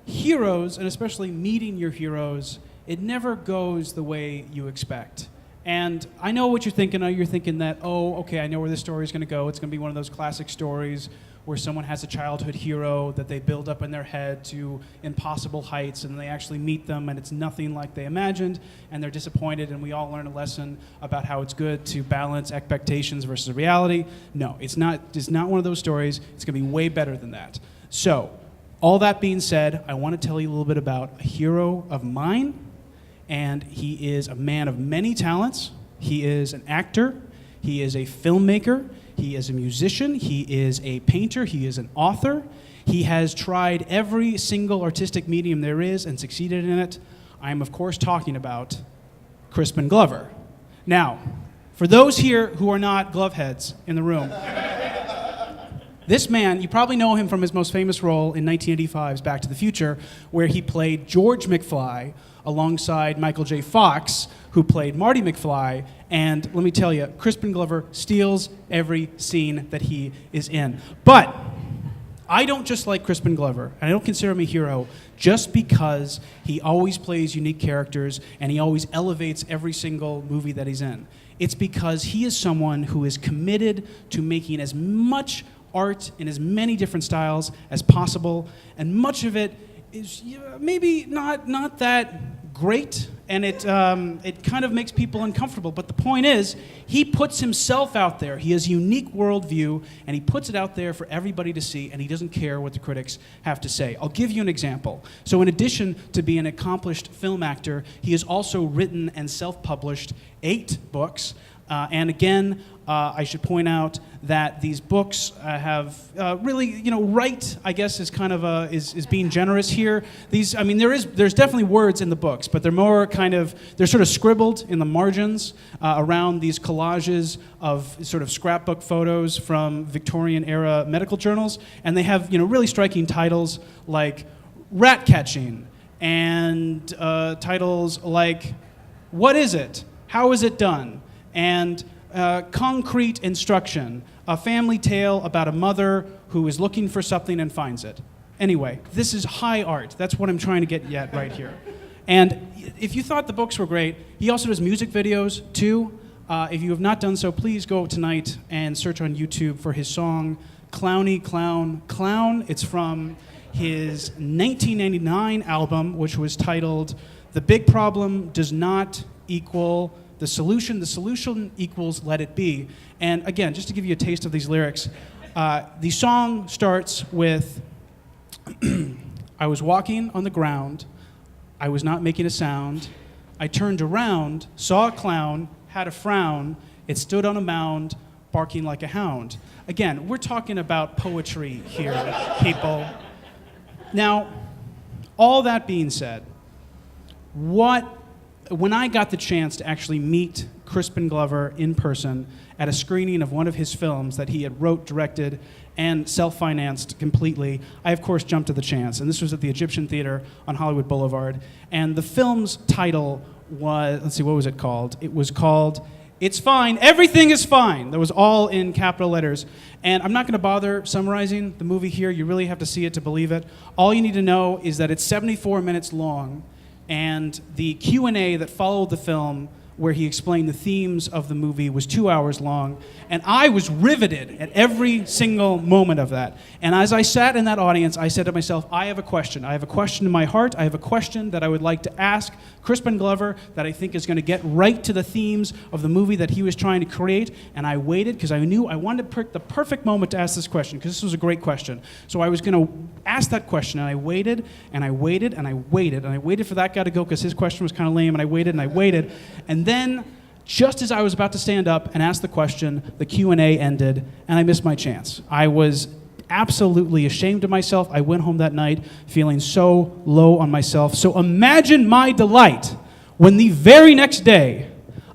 heroes, and especially meeting your heroes, it never goes the way you expect. And I know what you're thinking. You're thinking that, oh, okay, I know where this story is going to go. It's going to be one of those classic stories where someone has a childhood hero that they build up in their head to impossible heights, and they actually meet them, and it's nothing like they imagined, and they're disappointed, and we all learn a lesson about how it's good to balance expectations versus reality. No, it's not one of those stories. It's going to be way better than that. So, all that being said, I want to tell you a little bit about a hero of mine, and he is a man of many talents. He is an actor. He is a filmmaker. He is a musician. He is a painter. He is an author. He has tried every single artistic medium there is and succeeded in it. I am, of course, talking about Crispin Glover. Now, for those here who are not gloveheads in the room, this man, you probably know him from his most famous role in 1985's Back to the Future, where he played George McFly alongside Michael J. Fox, who played Marty McFly. And let me tell you, Crispin Glover steals every scene that he is in. But I don't just like Crispin Glover, and I don't consider him a hero just because he always plays unique characters and he always elevates every single movie that he's in. It's because he is someone who is committed to making as much art in as many different styles as possible, and much of it is maybe not that great, and it kind of makes people uncomfortable. But the point is, he puts himself out there. He has a unique worldview, and he puts it out there for everybody to see, and he doesn't care what the critics have to say. I'll give you an example. So in addition to being an accomplished film actor, he has also written and self-published 8 books. And again, I should point out that these books have really, right, I guess, is kind of is being generous here. There's definitely words in the books, but they're more they're sort of scribbled in the margins around these collages of sort of scrapbook photos from Victorian era medical journals, and they have, really striking titles like Rat Catching, and titles like What Is It? How Is It Done? And Concrete Instruction, a family tale about a mother who is looking for something and finds it. Anyway, this is high art. That's what I'm trying to get at right here. And if you thought the books were great, he also does music videos too. If you have not done so, please go tonight and search on YouTube for his song, Clowny Clown Clown. It's from his 1999 album, which was titled The Big Problem Does Not Equal the solution equals let it be. And again, just to give you a taste of these lyrics, the song starts with, I was walking on the ground, I was not making a sound, I turned around, saw a clown, had a frown, it stood on a mound, barking like a hound. Again, we're talking about poetry here, people. Now, all that being said, when I got the chance to actually meet Crispin Glover in person at a screening of one of his films that he had wrote, directed, and self-financed completely, I, of course, jumped at the chance. And this was at the Egyptian Theater on Hollywood Boulevard. And the film's title was, let's see, what was it called? It was called It's Fine, Everything is Fine. That was all in capital letters. And I'm not going to bother summarizing the movie here. You really have to see it to believe it. All you need to know is that it's 74 minutes long. And the Q&A that followed the film, where he explained the themes of the movie, was 2 hours long. And I was riveted at every single moment of that. And as I sat in that audience, I said to myself, I have a question. I have a question in my heart. I have a question that I would like to ask Crispin Glover that I think is going to get right to the themes of the movie that he was trying to create. And I waited because I knew I wanted to pick the perfect moment to ask this question, because this was a great question. So I was going to ask that question, and I waited, and I waited, and I waited, and I waited for that guy to go because his question was kind of lame, and I waited, and I waited. And then, just as I was about to stand up and ask the question, the Q&A ended, and I missed my chance. I was absolutely ashamed of myself. I went home that night feeling so low on myself. So imagine my delight when the very next day,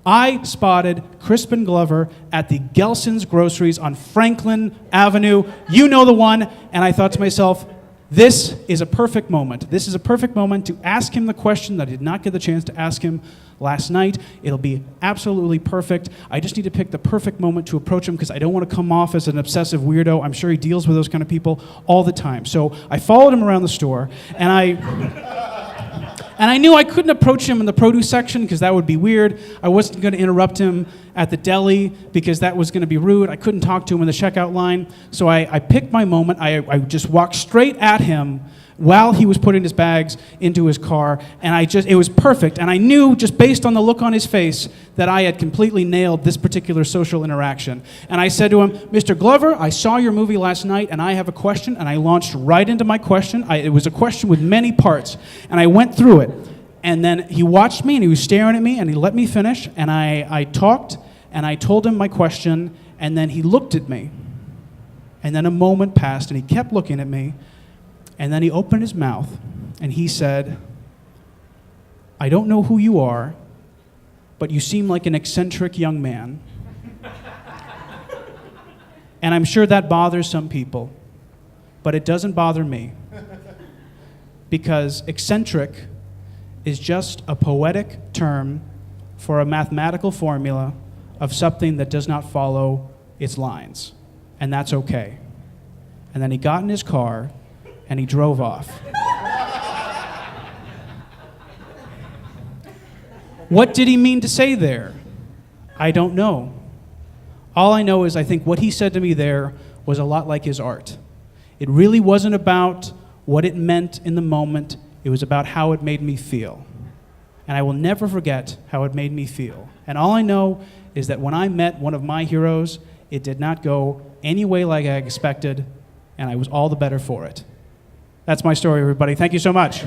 I spotted Crispin Glover at the Gelson's Groceries on Franklin Avenue. You know the one. And I thought to myself, this is a perfect moment. This is a perfect moment to ask him the question that I did not get the chance to ask him last night. It'll be absolutely perfect. I just need to pick the perfect moment to approach him because I don't want to come off as an obsessive weirdo. I'm sure he deals with those kind of people all the time. So I followed him around the store, and I knew I couldn't approach him in the produce section because that would be weird. I wasn't going to interrupt him at the deli because that was going to be rude. I couldn't talk to him in the checkout line. So I picked my moment. I just walked straight at him while he was putting his bags into his car, and it was perfect. And I knew, just based on the look on his face, that I had completely nailed this particular social interaction. And I said to him, Mr. Glover, I saw your movie last night, and I have a question, and I launched right into my question. It was a question with many parts, and I went through it. And then he watched me, and he was staring at me, and he let me finish, and I talked, and I told him my question, and then he looked at me. And then a moment passed, and he kept looking at me, and then he opened his mouth, and he said, I don't know who you are, but you seem like an eccentric young man. And I'm sure that bothers some people, but it doesn't bother me. Because eccentric is just a poetic term for a mathematical formula of something that does not follow its lines. And that's okay. And then he got in his car, and he drove off. What did he mean to say there? I don't know. All I know is I think what he said to me there was a lot like his art. It really wasn't about what it meant in the moment. It was about how it made me feel. And I will never forget how it made me feel. And all I know is that when I met one of my heroes, it did not go any way like I expected, and I was all the better for it. That's my story, everybody. Thank you so much.